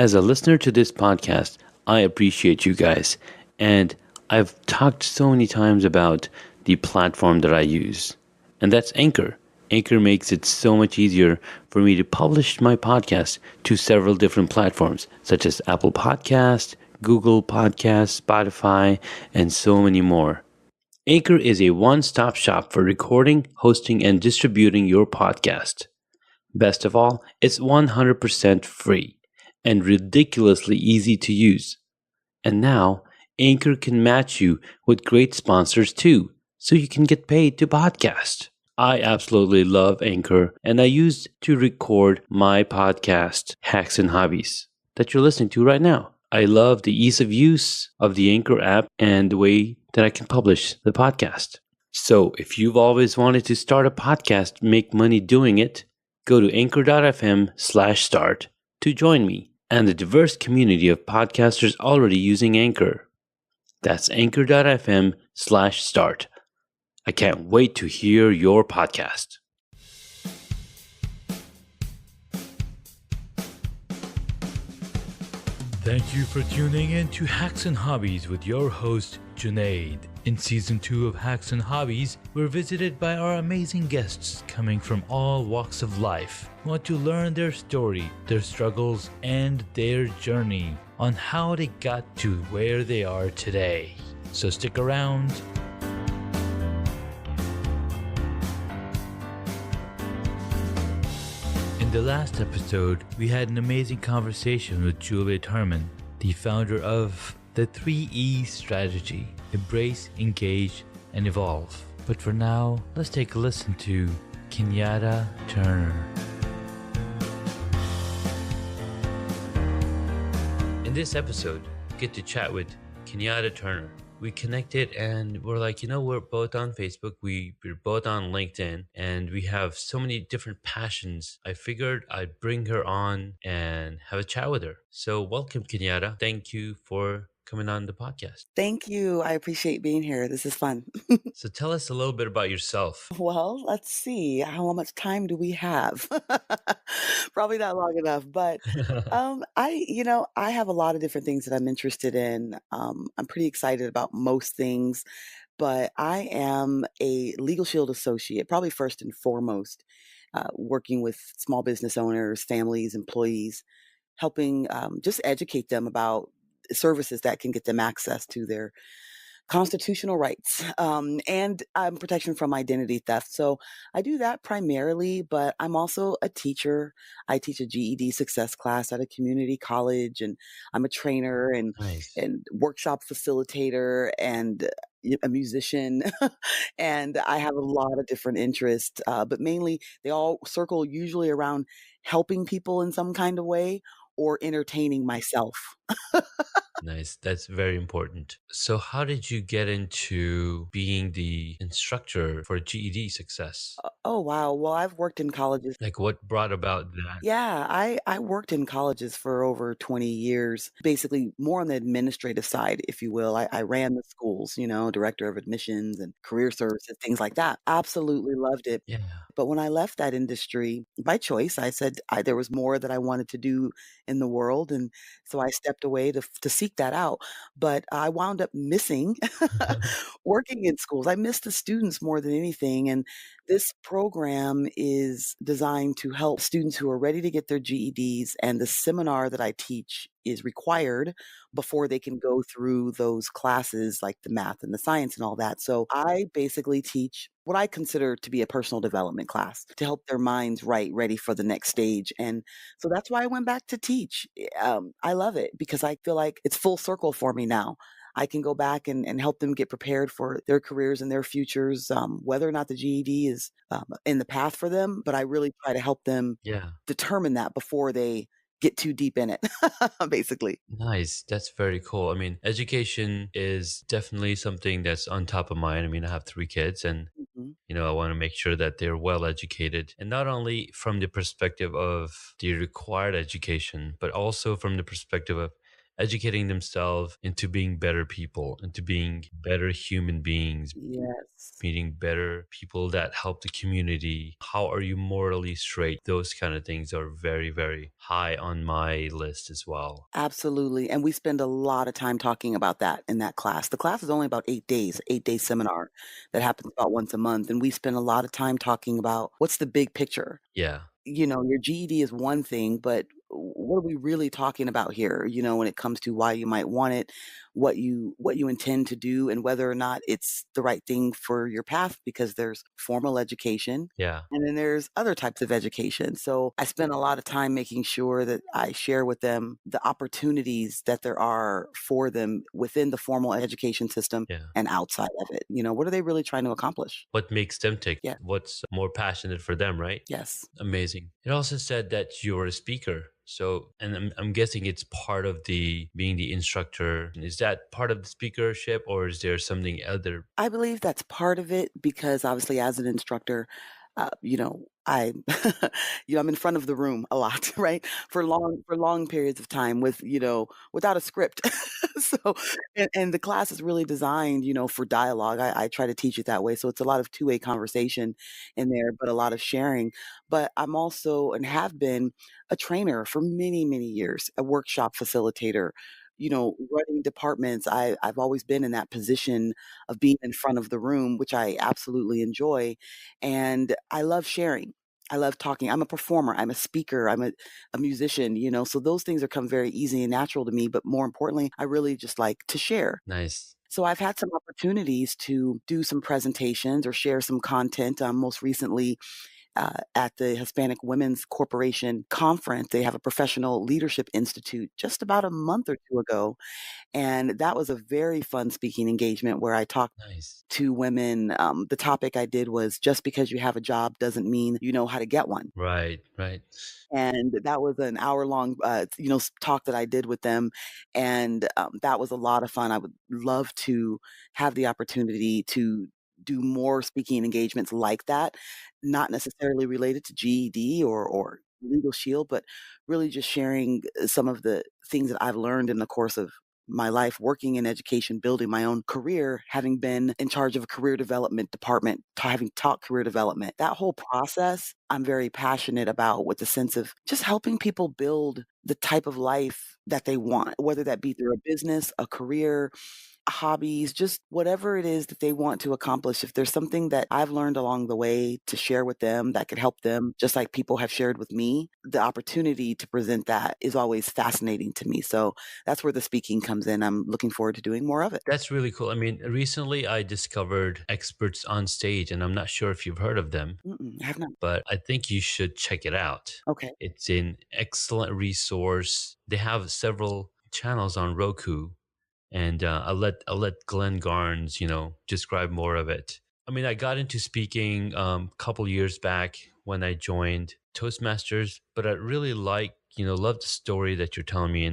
As a listener to this podcast, I appreciate you guys. And I've talked so many times about the platform that I use, and that's Anchor. Anchor makes it so much easier for me to publish my podcast to several different platforms, such as Apple Podcast, Google Podcast, Spotify, and so many more. Anchor is a one-stop shop for recording, hosting, and distributing your podcast. Best of all, it's 100% free and ridiculously easy to use. And now, Anchor can match you with great sponsors too, so you can get paid to podcast. I absolutely love Anchor, and I use it to record my podcast, Hacks and Hobbies, that you're listening to right now. I love the ease of use of the Anchor app and the way that I can publish the podcast. So, if you've always wanted to start a podcast, make money doing it, go to anchor.fm/start to join me and the diverse community of podcasters already using Anchor. That's anchor.fm/start. I can't wait to hear your podcast. Thank you for tuning in to Hacks and Hobbies with your host, Junaid. In Season 2 of Hacks and Hobbies, we're visited by our amazing guests coming from all walks of life. We want to learn their story, their struggles, and their journey on how they got to where they are today. So stick around. In the last episode, we had an amazing conversation with Julia Turman, the founder of the 3E strategy: embrace, engage, and evolve. But for now, let's take a listen to Kenyatta Turner. In this episode, get to chat with Kenyatta Turner. We connected and we're like, we're both on Facebook, we're both on LinkedIn, and we have so many different passions. I figured I'd bring her on and have a chat with her. So welcome, Kenyatta. Thank you for coming on the podcast. Thank you. I appreciate being here. This is fun. So tell us a little bit about yourself. Well, let's see. How much time do we have? Probably not long enough, but I have a lot of different things that I'm interested in. I'm pretty excited about most things, but I am a Legal Shield associate, probably first and foremost, working with small business owners, families, employees, helping just educate them about services that can get them access to their constitutional rights, and protection from identity theft. So I do that primarily, but I'm also a teacher. I teach a GED success class at a community college, and I'm a trainer and Nice. and workshop facilitator and a musician. And I have a lot of different interests, but mainly they all circle usually around helping people in some kind of way or entertaining myself. Nice. That's very important. So how did you get into being the instructor for GED success? Oh, wow. Well, I've worked in colleges. Like what brought about that? Yeah, I worked in colleges for over 20 years, basically more on the administrative side, if you will. I ran the schools, director of admissions and career services, things like that. Absolutely loved it. Yeah. But when I left that industry by choice, I said there was more that I wanted to do in the world. And so I stepped away to seek that out. But I wound up missing working in schools. I missed the students more than anything. And this program is designed to help students who are ready to get their GEDs, and the seminar that I teach is required before they can go through those classes like the math and the science and all that. So I basically teach what I consider to be a personal development class to help their minds ready for the next stage. And so that's why I went back to teach. I love it because I feel like it's full circle for me now. I can go back and help them get prepared for their careers and their futures, whether or not the GED is in the path for them. But I really try to help them Yeah. determine that before they get too deep in it, basically. Nice. That's very cool. I mean, education is definitely something that's on top of mind. I mean, I have three kids and Mhm. I want to make sure that they're well educated, and not only from the perspective of the required education, but also from the perspective of educating themselves into being better people, into being better human beings, Yes. meeting better people that help the community. How are you morally straight? Those kind of things are very, very high on my list as well. Absolutely, and we spend a lot of time talking about that in that class. The class is only about 8 days, 8-day seminar that happens about once a month, and we spend a lot of time talking about what's the big picture. Yeah, Your GED is one thing, but what are we really talking about here, when it comes to why you might want it, what you intend to do, and whether or not it's the right thing for your path because there's formal education yeah, and then there's other types of education. So I spend a lot of time making sure that I share with them the opportunities that there are for them within the formal education system yeah. and outside of it. What are they really trying to accomplish? What makes them tick? Yeah. What's more passionate for them, right? Yes. Amazing. It also said that you're a speaker. So, and I'm guessing it's part of the being the instructor. Is that part of the speakership or is there something other? I believe that's part of it because obviously as an instructor, I I'm in front of the room a lot, right? For long periods of time without a script. So and the class is really designed, for dialogue. I try to teach it that way. So it's a lot of two-way conversation in there, but a lot of sharing. But I'm also and have been a trainer for many, many years, a workshop facilitator, running departments. I've always been in that position of being in front of the room, which I absolutely enjoy. And I love sharing. I love talking. I'm a performer. I'm a speaker. I'm a musician, so those things are come very easy and natural to me. But more importantly, I really just like to share. Nice. So I've had some opportunities to do some presentations or share some content. Most recently, at the Hispanic Women's Corporation conference, they have a professional leadership institute just about a month or two ago. And that was a very fun speaking engagement where I talked Nice. to women. The topic I did was just because you have a job doesn't mean you know how to get one. Right, right. And that was an hour-long, talk that I did with them, and, that was a lot of fun. I would love to have the opportunity to do more speaking engagements like that, not necessarily related to GED or Legal Shield, but really just sharing, some of the things that I've learned in the course of my life working in education, building my own career, having been in charge of a career development department, having taught career development. That whole process, I'm very passionate about with the sense of just helping people build the type of life that they want, whether that be through a business, a career, hobbies, just whatever it is that they want to accomplish. If there's something that I've learned along the way to share with them that could help them, just like people have shared with me, the opportunity to present that is always fascinating to me. So that's where the speaking comes in. I'm looking forward to doing more of it. That's really cool. I mean, recently I discovered Experts on Stage, and I'm not sure if you've heard of them, Mm-mm, I have not. but I think you should check it out. Okay. It's an excellent resource. They have several channels on Roku, and I'll let Glenn Garnes, describe more of it. I mean, I got into speaking a couple years back when I joined Toastmasters, but I really love the story that you're telling me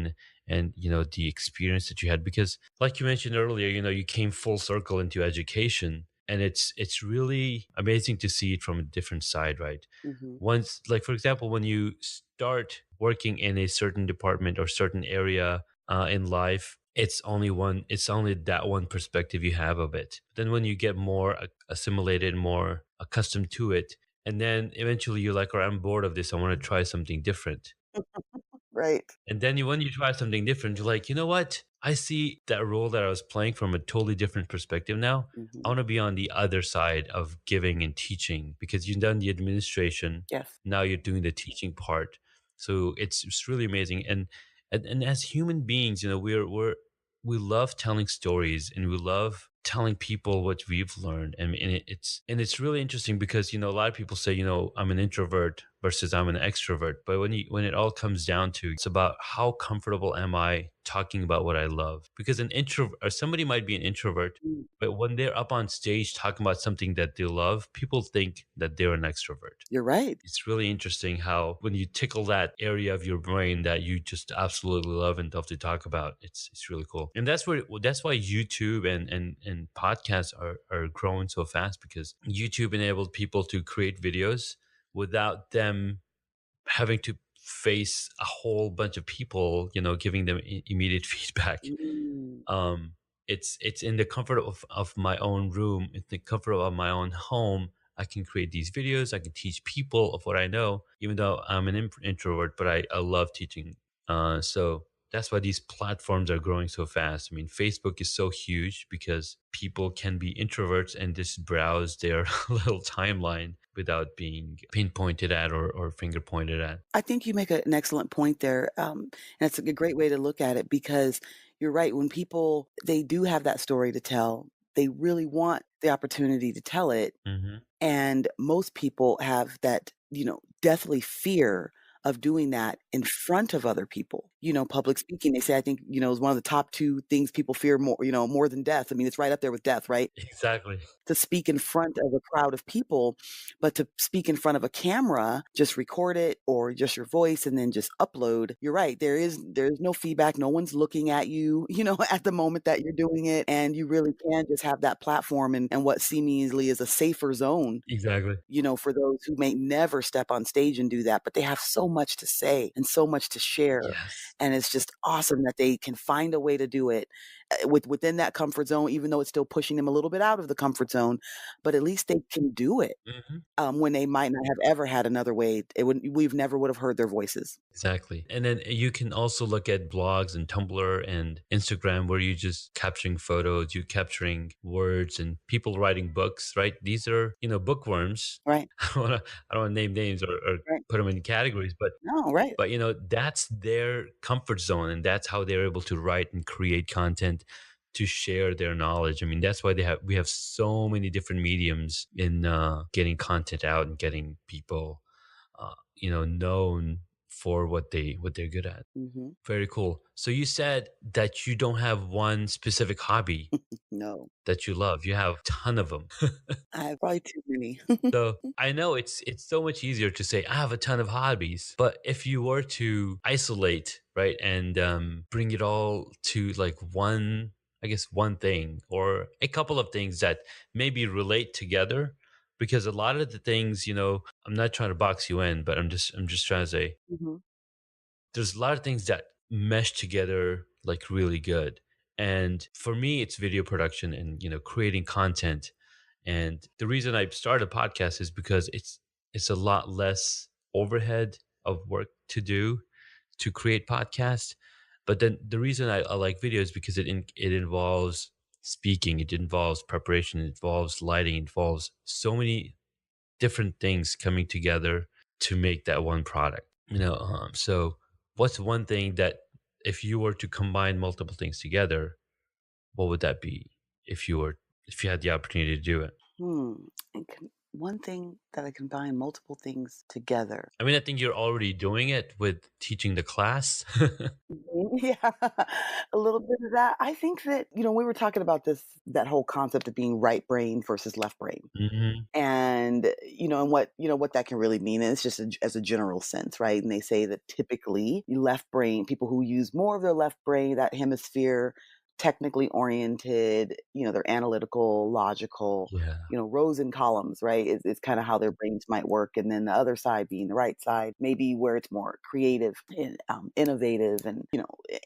and the experience that you had because, like you mentioned earlier, you came full circle into education, and it's really amazing to see it from a different side, right? Hmm. Once, like for example, when you start working in a certain department or certain area in life, it's only that one perspective you have of it. Then when you get more assimilated, more accustomed to it, and then eventually you're like, all right, I'm bored of this, I want to try something different. Right. And then when you try something different, you're like, you know what? I see that role that I was playing from a totally different perspective now. I Hmm. want to be on the other side of giving and teaching because you've done the administration. Yes. Now you're doing the teaching part. So it's really amazing. And as human beings, we love telling stories and we love telling people what we've learned. And it's really interesting because a lot of people say I'm an introvert versus I'm an extrovert, but when it all comes down to it's about how comfortable am I talking about what I love, because an introvert or somebody might be an introvert, Mm, but when they're up on stage talking about something that they love, people think that they're an extrovert. you're right. It's really interesting how when you tickle that area of your brain that you just absolutely love and love to talk about, it's really cool. And that's why YouTube and podcasts are growing so fast, because YouTube enabled people to create videos without them having to face a whole bunch of people, giving them immediate feedback. Mm. um it's in the comfort of my own room, in the comfort of my own home. I can create these videos, I can teach people of what I know, even though I'm an introvert, but I love teaching. So that's why these platforms are growing so fast. I mean, Facebook is so huge because people can be introverts and just browse their little timeline without being pinpointed at or finger pointed at. I think you make an excellent point there, and it's a great way to look at it because you're right. When people they do have that story to tell, they really want the opportunity to tell it, Hmm. and most people have that, deathly fear of doing that in front of other people. Public speaking, they say, I think, is one of the top 2 things people fear more, more than death. I mean, it's right up there with death, right? Exactly. To speak in front of a crowd of people, but to speak in front of a camera, just record it or just your voice and then just upload. You're right. There's no feedback. No one's looking at you, at the moment that you're doing it. And you really can just have that platform and what seemingly is a safer zone, Exactly. for those who may never step on stage and do that, but they have so much to say and so much to share. Yes. And it's just awesome that they can find a way to do it within that comfort zone, even though it's still pushing them a little bit out of the comfort zone, but at least they can do it, Hmm. when they might not have ever had another way. We've never would have heard their voices. Exactly. And then you can also look at blogs and Tumblr and Instagram where you just capturing photos, you capturing words and people writing books, right? These are, bookworms. Right, I don't want to name names or right. put them in categories, but No, right. that's their comfort zone and that's how they're able to write and create content to share their knowledge. I mean, that's why we have so many different mediums in getting content out and getting people known for what they're good at. Mhm. Very cool. So you said that you don't have one specific hobby No, that you love. You have a ton of them. I have probably too many. So I know it's so much easier to say I have a ton of hobbies, but if you were to isolate, right, and bring it all to like one, I guess one thing or a couple of things that maybe relate together, because a lot of the things, I'm not trying to box you in, but I'm just trying to say Mhm, there's a lot of things that mesh together like really good. And for me, it's video production and creating content. And the reason I started a podcast is because it's a lot less overhead of work to do to create podcasts. But then the reason I like video is because it involves speaking, it involves preparation, it involves lighting, it involves so many different things coming together to make that one product. So what's one thing that if you were to combine multiple things together, what would that be if you had the opportunity to do it? hmm, and one thing that I combine multiple things together. I mean, I think you're already doing it with teaching the class. Mhm, yeah, a little bit of that. I think that, we were talking about that whole concept of being right brain versus left brain. Hmm. And, and what that can really mean, and it's just as a general sense, right? And they say that typically left brain people who use more of their left brain, that hemisphere, technically oriented, they're analytical, logical, Yeah. rows and columns, right? Is kind of how their brains might work. And then the other side being the right side, maybe where it's more creative and innovative and,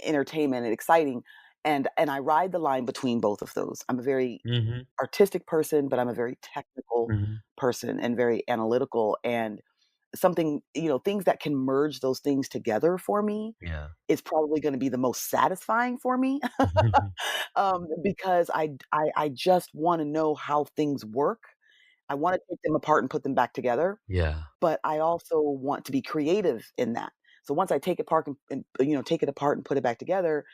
entertainment and exciting. And I ride the line between both of those. I'm a very Hmm. artistic person, but I'm a very technical Hmm. person and very analytical, and things that can merge those things together for me Yeah. is probably gonna be the most satisfying for me, because I just wanna know how things work. I wanna take them apart and put them back together, Yeah. but I also want to be creative in that. So once I take it apart take it apart and put it back together,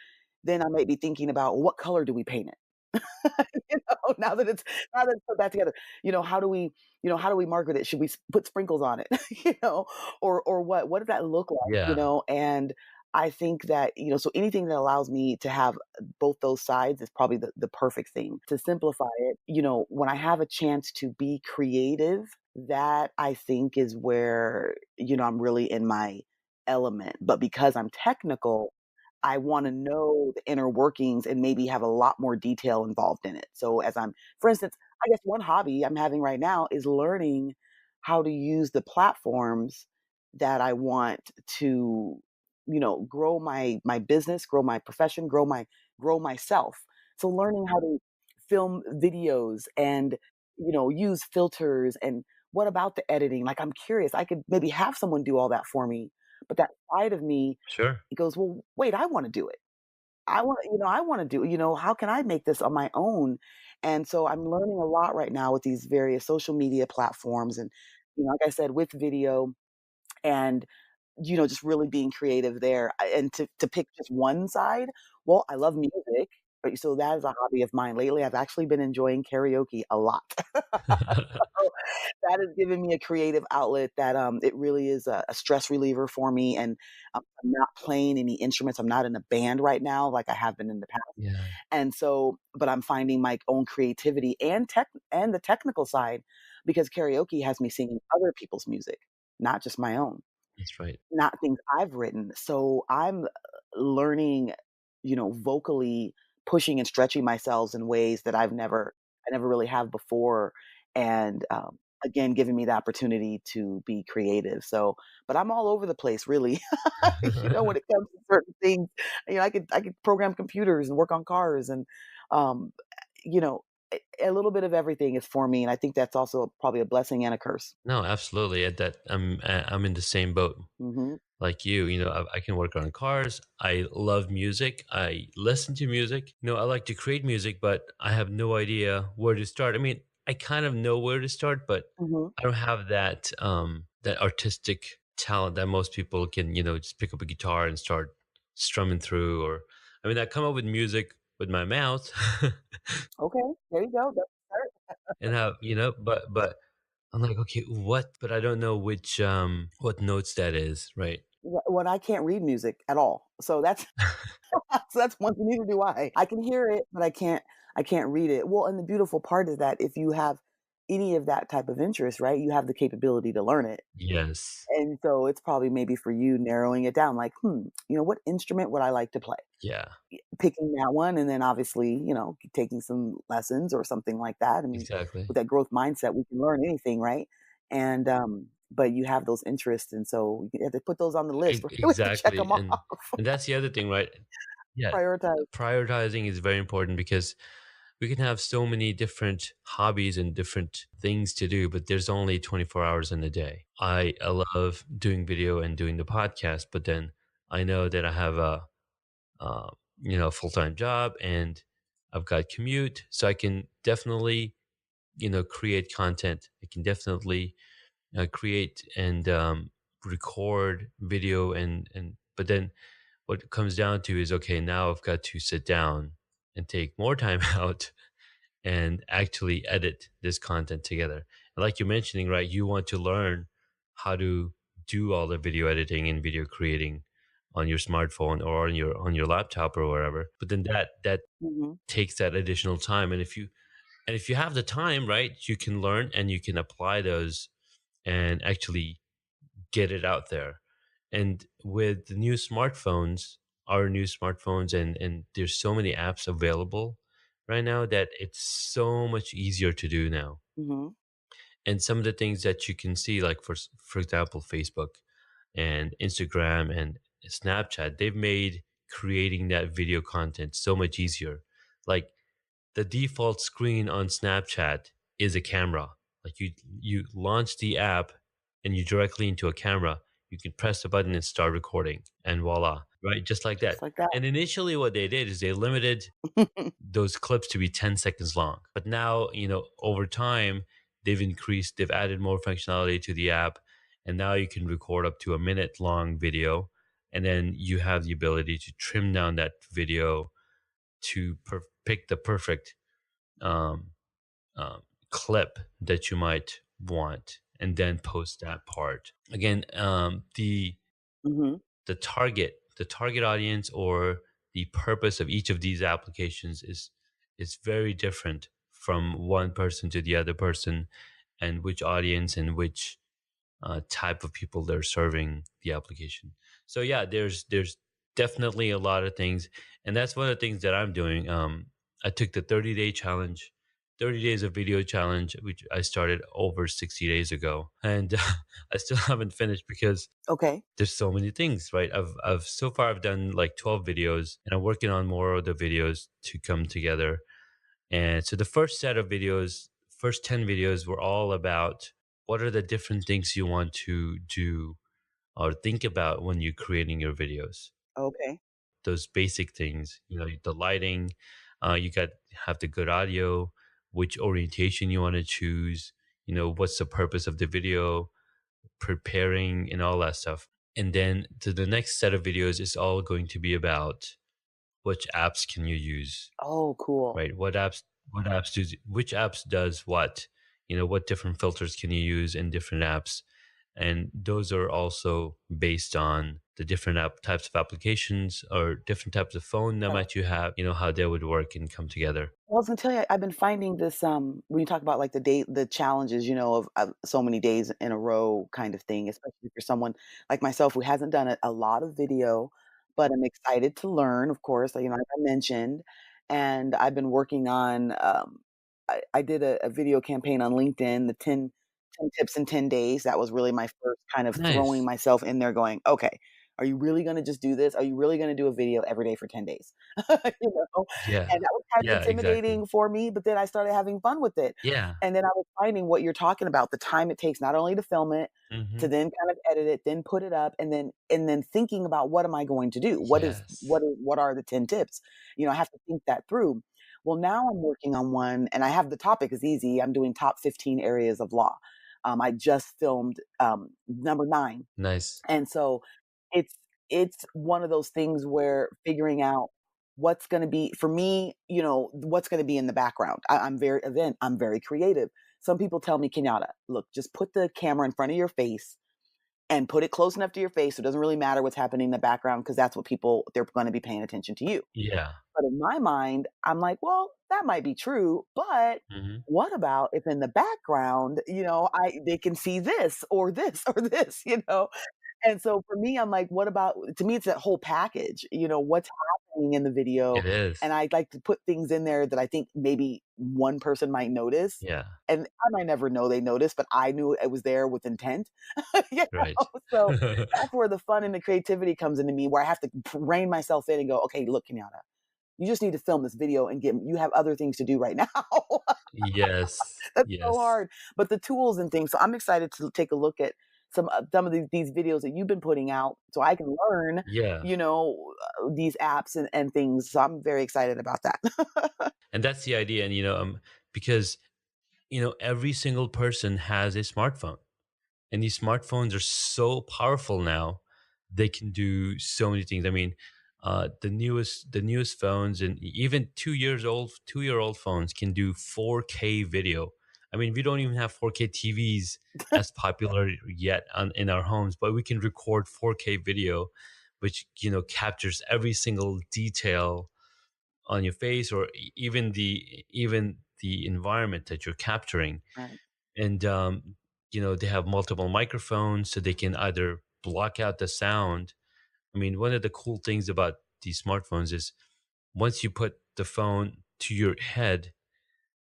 then I might be thinking about, "Well, what color do we paint it?" Now that it's put back together, how do we market it? Should we put sprinkles on it? Or what? What does that look like? Yeah. And I think that so anything that allows me to have both those sides is probably the perfect thing. To simplify it, when I have a chance to be creative, that I think is where I'm really in my element. But because I'm technical, I wanna know the inner workings and maybe have a lot more detail involved in it. So for instance, I guess one hobby I'm having right now is learning how to use the platforms that I want to, grow my business, grow my profession, grow myself. So learning how to film videos and, use filters and what about the editing? Like I'm curious. I could maybe have someone do all that for me, but that side of me, Sure. it goes, well, wait, I want to do it. I wanna do, how can I make this on my own? And so I'm learning a lot right now with these various social media platforms and, like I said, with video and, just really being creative there. And to pick just one side, well, I love music, right? So that is a hobby of mine. Lately, I've actually been enjoying karaoke a lot. That has given me a creative outlet that, it really is a stress reliever for me, and I'm not playing any instruments. I'm not in a band right now like I have been in the past. Yeah, And so but I'm finding my own creativity and the technical side because karaoke has me singing other people's music, not just my own, that's right. not things I've written. So I'm learning, vocally pushing and stretching myself in ways that I never really have before. And again, giving me the opportunity to be creative. So, but I'm all over the place, really. When it comes to certain things, I could program computers and work on cars, and um, you know, a little bit of everything is for me. And I think that's also probably a blessing and a curse. No, absolutely. That I'm in the same boat Hmm. like you. I can work on cars. I love music. I listen to music. I like to create music, but I have no idea where to start. I mean, I kind of know where to start, but Hmm. I don't have that artistic talent that most people can, just pick up a guitar and start strumming through. Or I mean, I come up with music with my mouth Okay, there you go. That's the and have, but I'm like, okay, what? But I don't know what notes that is, right? When I can't read music at all. So that's so that's one thing, neither do I. I can hear it, but I can't read it. Well, and the beautiful part is that if you have any of that type of interest, right, you have the capability to learn it. Yes. And so it's probably maybe for you narrowing it down like, what instrument would I like to play? Yeah, Picking that one and then obviously, taking some lessons or something like that. I mean, exactly. with that growth mindset, we can learn anything, right? And but you have those interests, and so you have to put those on the list. We have to check Exactly. them off, And that's the other thing, right? Yeah. prioritize. Prioritizing is very important because we can have so many different hobbies and different things to do, but there's only 24 hours in a day. I love doing video and doing the podcast, but then I know that I have a full-time job and I've got commute, so I can definitely, create content. I can definitely create and record video and but then what it comes down to is, okay, now I've got to sit down and take more time out and actually edit this content together. And like you're mentioning, right, you want to learn how to do all the video editing and video creating on your smartphone or on your laptop or wherever. But then that Mhm, takes that additional time. And if you have the time, right, you can learn and you can apply those and actually get it out there. And with the new smartphones, our new smartphones, and there's so many apps available right now that it's so much easier to do now. mhm, And some of the things that you can see, like for example, Facebook and Instagram and Snapchat, they've made creating that video content so much easier. Like the default screen on Snapchat is a camera. Like you launch the app and you directly into a camera. You can press the button and start recording, and voila, right? Just like just that. like that. And initially, what they did is they limited those clips to be 10 seconds long. But now, over time, they've added more functionality to the app, and now you can record up to a minute long video, and then you have the ability to trim down that video to pick the perfect um, um, clip that you might want and then post that part again. Mhm, The target audience or the purpose of each of these applications is very different from one person to the other person, and which audience and which type of people they're serving the application. So yeah, there's definitely a lot of things, and that's one of the things that I'm doing. I took the 30-day challenge 30 days of video challenge, which I started over 60 days ago. And I still haven't finished because Okay. there's so many things, right? I've so far I've done like 12 videos, and I'm working on more of the videos to come together. And so the first set of videos, first 10 videos were all about what are the different things you want to do or think about when you're creating your videos. Okay. Those basic things, the lighting, you got have the good audio, which orientation you want to choose, what's the purpose of the video, preparing and all that stuff. And then to the next set of videos is all going to be about which apps can you use, Oh, cool. right? What apps do which apps does what? What different filters can you use in different apps? And those are also based on the different types of applications or different types of phone that Right. might you have, how they would work and come together. Well, I was gonna tell you, I've been finding this, when you talk about like the challenges, of so many days in a row kind of thing, especially for someone like myself who hasn't done a lot of video, but I'm excited to learn, of course, like I mentioned. And I've been working on, I did a video campaign on LinkedIn, the 10 tips in 10 days. That was really my first kind of throwing Nice. myself in there going, okay, are you really gonna just do this? Are you really gonna do a video every day for 10 days? You know? Yeah. And that was kind of Yeah, exactly. intimidating for me, but then I started having fun with it. Yeah. And then I was finding what you're talking about, the time it takes not only to film it, to Hmm. then kind of edit it, then put it up, and then thinking about what am I going to do? Yes. What are the 10 tips? I have to think that through. Well, now I'm working on one and I have the topic is easy. I'm doing top 15 areas of law. I just filmed number 9, Nice. and so it's it's one of those things where figuring out what's gonna be for me, what's gonna be in the background. I'm very creative. Some people tell me, "Kenyatta, look, just put the camera in front of your face and put it close enough to your face so it doesn't really matter what's happening in the background because that's what they're gonna be paying attention to you." Yeah. But in my mind, I'm like, "Well, that might be true, but Hmm. what about if in the background, they can see this or this or this, you know?" And so for me, I'm like, what about to me, it's that whole package, what's happening in the video, It is. and I'd like to put things in there that I think maybe one person might notice, Yeah. and I might never know they noticed, but I knew it was there with intent, you Right. So that's where the fun and the creativity comes into me, where I have to rein myself in and go, "Okay, look, Kenyatta, you just need to film this video and get you have other things to do right now." Yes. That's so Yes. hard. But the tools and things, so I'm excited to take a look at some of these videos that you've been putting out so I can learn, Yeah. these apps and things. So I'm very excited about that. And that's the idea. And, because, every single person has a smartphone. And these smartphones are so powerful now; they can do so many things. I mean, the newest phones, and even 2-year old phones can do 4K video. I mean, we don't even have 4K TVs as popular yet in our homes, but we can record 4K video, which captures every single detail on your face, or even the environment that you're capturing. Right. And they have multiple microphones, so they can either block out the sound. I mean, one of the cool things about these smartphones is once you put the phone to your head,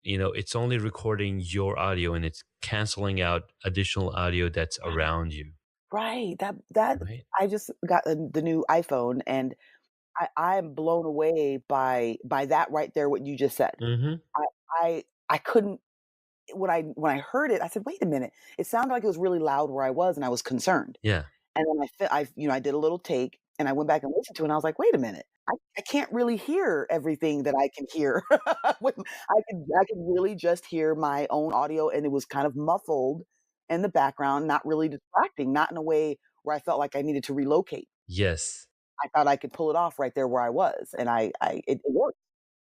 it's only recording your audio and it's canceling out additional audio that's around you, Right. That right? I just got the new iPhone, and I'm blown away by that right there, what you just said. Hmm. I I couldn't when I heard it, I said, "Wait a minute." It sounded like it was really loud where I was, and I was concerned. Yeah. And then I did a little take, and I went back and listened to it, and I was like, "Wait a minute. I can't really hear everything that I can hear." When I could really just hear my own audio, and it was kind of muffled in the background, not really distracting, not in a way where I felt like I needed to relocate. Yes. I thought I could pull it off right there where I was, and it worked.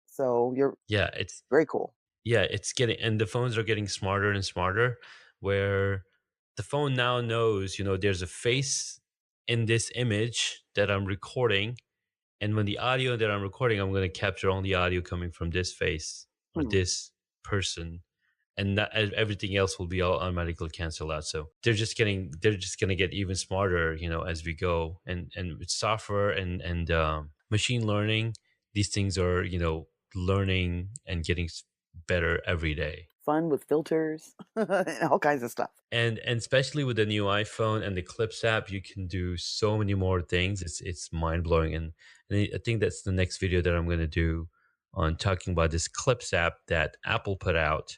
So you're Yeah. It's very cool. Yeah, it's getting, and the phones are getting smarter and smarter, where the phone now knows, there's a face in this image that I'm recording. And when the audio that I'm recording, I'm going to capture only audio coming from this face or Hmm. this person. And everything else will be all automatically canceled out. So they're just going to get even smarter, as we go. And with software and machine learning, these things are, learning and getting better every day. Fun with filters and all kinds of stuff. And especially with the new iPhone and the Clips app, you can do so many more things. It's mind blowing, and I think that's the next video that I'm going to do on talking about this Clips app that Apple put out,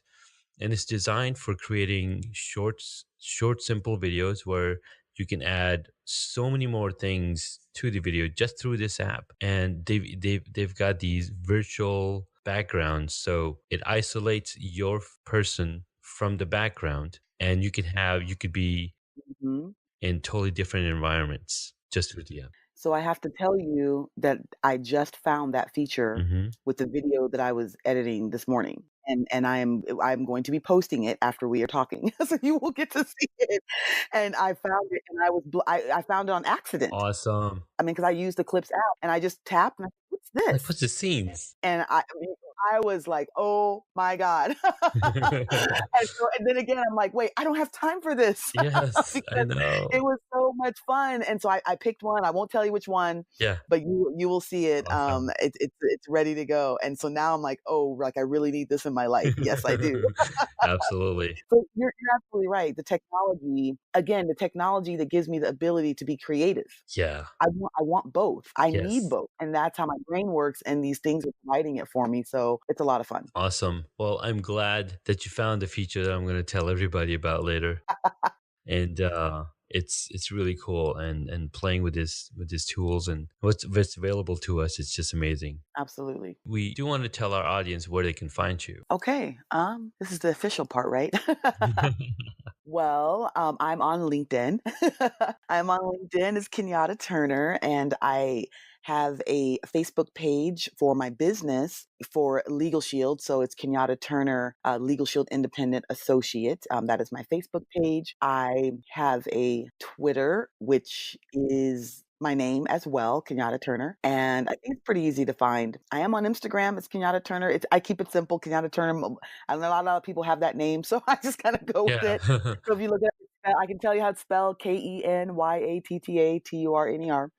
and it's designed for creating short, simple videos where you can add so many more things to the video just through this app. And they've got these virtual backgrounds, so it isolates your person from the background, and you could be Mhm. in totally different environments just through the app. So I have to tell you that I just found that feature Hmm. with the video that I was editing this morning, and I'm going to be posting it after we are talking, so you will get to see it. And I found it, and I found it on accident. Awesome. I mean, because I used the Clips app, and I just tapped, and I said, "What's Like, this?" what's the scenes? And I mean, I was like, "Oh my god." And then again, I'm like, "Wait, I don't have time for this," Yes, I because it know. was so much fun, and so I picked one. I won't tell you which one, Yeah. but you will see it. Awesome. It's ready to go, and so now I'm like, "Oh, like, I really need this in my life." Yes, I do. Absolutely. So you're absolutely right. The technology that gives me the ability to be creative. Yeah. I want both. I need Yes. both, and that's how my brain works, and these things are providing it for me, so it's a lot of fun. Awesome. Well, I'm glad that you found a feature that I'm going to tell everybody about later. And it's really cool, and playing with these tools and what's available to us, it's just amazing. Absolutely. We do want to tell our audience where they can find you. Okay, this is the official part, right? Well, I'm on LinkedIn. I'm on LinkedIn as Kenyatta Turner, and I have a Facebook page for my business for Legal Shield. So it's Kenyatta Turner, Legal Shield Independent Associate. That is my Facebook page. I have a Twitter, which is my name as well, Kenyatta Turner, and I think it's pretty easy to find. I am on Instagram. It's Kenyatta Turner. I keep it simple, Kenyatta Turner. I know a lot of people have that name, so I just kind of go with Yeah. it. So if you look at it, I can tell you how it's spelled Kenyattaturner.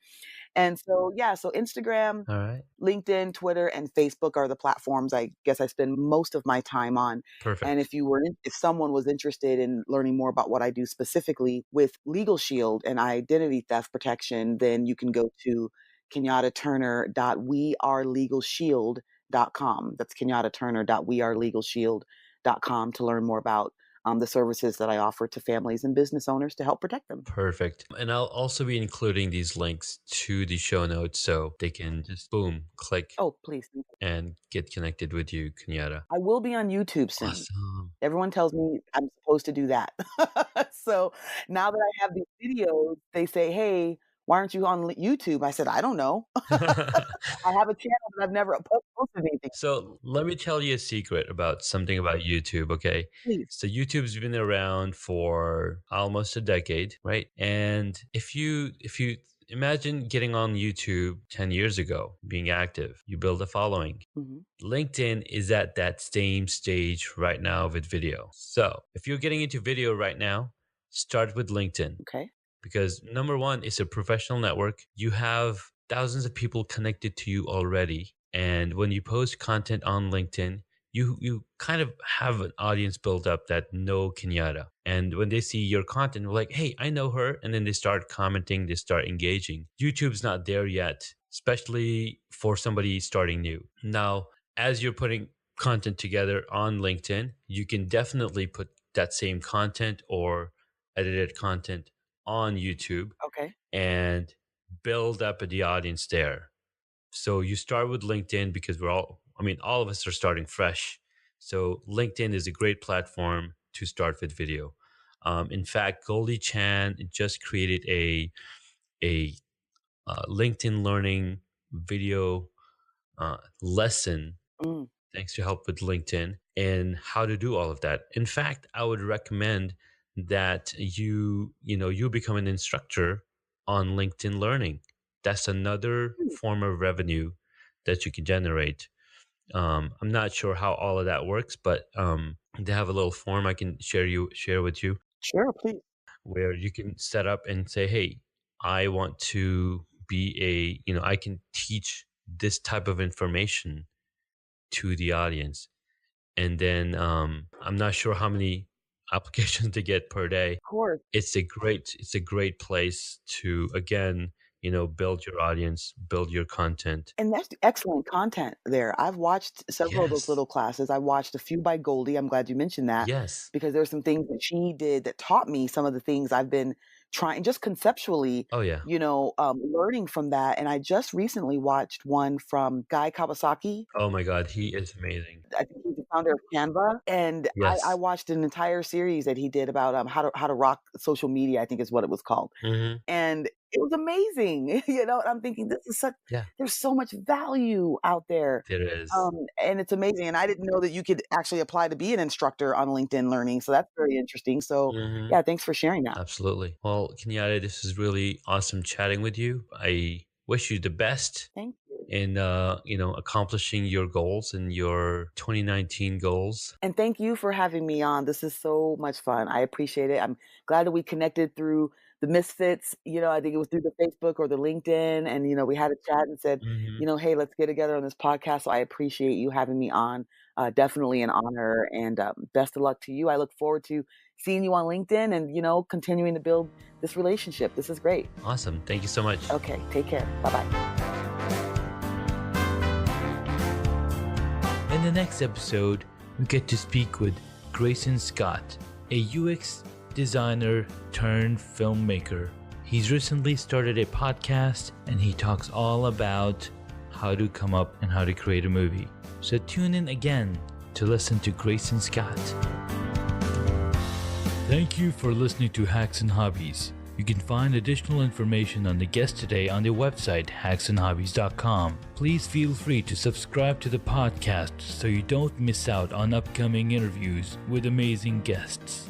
And so, yeah, so Instagram, All right. LinkedIn, Twitter, and Facebook are the platforms I guess I spend most of my time on. And Perfect. if someone was interested in learning more about what I do specifically with Legal Shield and identity theft protection, then you can go to kenyattaturner.wearelegalshield.com. That's kenyattaturner.wearelegalshield.com to learn more about the services that I offer to families and business owners to help protect them. Perfect. And I'll also be including these links to the show notes so they can just boom, click, Oh, please. and get connected with you, Kenyatta. I will be on YouTube soon. Awesome. Everyone tells me I'm supposed to do that. So now that I have these videos, they say, "Hey, why aren't you on YouTube?" I said, "I don't know. I have a channel, but I've never posted anything." So let me tell you a secret about something about YouTube, okay? Please. So YouTube's been around for almost a decade, right? And if you imagine getting on YouTube 10 years ago, being active, you build a following. Mhm. LinkedIn is at that same stage right now with video. So if you're getting into video right now, start with LinkedIn, Okay. because number one, it's a professional network. You have thousands of people connected to you already. And when you post content on LinkedIn, you kind of have an audience built up that know Kenyatta. And when they see your content, they're like, hey, I know her. And then they start commenting, they start engaging. YouTube's not there yet, especially for somebody starting new. Now, as you're putting content together on LinkedIn, you can definitely put that same content or edited content on YouTube Okay. and build up the audience there. So you start with LinkedIn because all of us are starting fresh. So LinkedIn is a great platform to start with video. In fact, Goldie Chan just created a LinkedIn learning video lesson Mm, thanks to help with LinkedIn and how to do all of that. In fact, I would recommend that you become an instructor on LinkedIn Learning. That's another mm. form of revenue that you can generate. I'm not sure how all of that works, but they have a little form I can share with you Sure, please. where you can set up and say, "Hey, I want to be I can teach this type of information to the audience." and then I'm not sure how many applications to get per day. Of course. It's a great place to, again, build your audience, build your content. And that's excellent content there. I've watched several of those Yes. little classes. I watched a few by Goldie. I'm glad you mentioned that Yes. because there's some things that she did that taught me some of the things I've been trying just conceptually, Oh yeah. learning from that. And I just recently watched one from Guy Kawasaki. Oh my God, he is amazing. I think he's the founder of Canva, and I Yes. watched an entire series that he did about how to rock social media. I think is what it was called, Hmm. and it was amazing. And I'm thinking this is such Yeah, there's so much value out there. there is. And it's amazing. And I didn't know that you could actually apply to be an instructor on LinkedIn Learning. So that's very interesting. So Hmm. yeah, thanks for sharing that. Absolutely. Well, Kenyatta, this is really awesome chatting with you. I wish you the best Thank you. in accomplishing your goals and your 2019 goals. And thank you for having me on. This is so much fun. I appreciate it. I'm glad that we connected through the Misfits. I think it was through the Facebook or the LinkedIn. And, we had a chat and said, Hmm. hey, let's get together on this podcast. So I appreciate you having me on. Definitely an honor. And best of luck to you. I look forward to seeing you on LinkedIn and, continuing to build this relationship. This is great. Awesome. Thank you so much. Okay. Take care. Bye bye. In the next episode, we get to speak with Grayson Scott, a UX designer turned filmmaker. He's recently started a podcast and he talks all about how to come up and how to create a movie. So tune in again to listen to Grayson Scott. Thank you for listening to Hacks and Hobbies. You can find additional information on the guest today on the website hacksandhobbies.com. Please feel free to subscribe to the podcast so you don't miss out on upcoming interviews with amazing guests.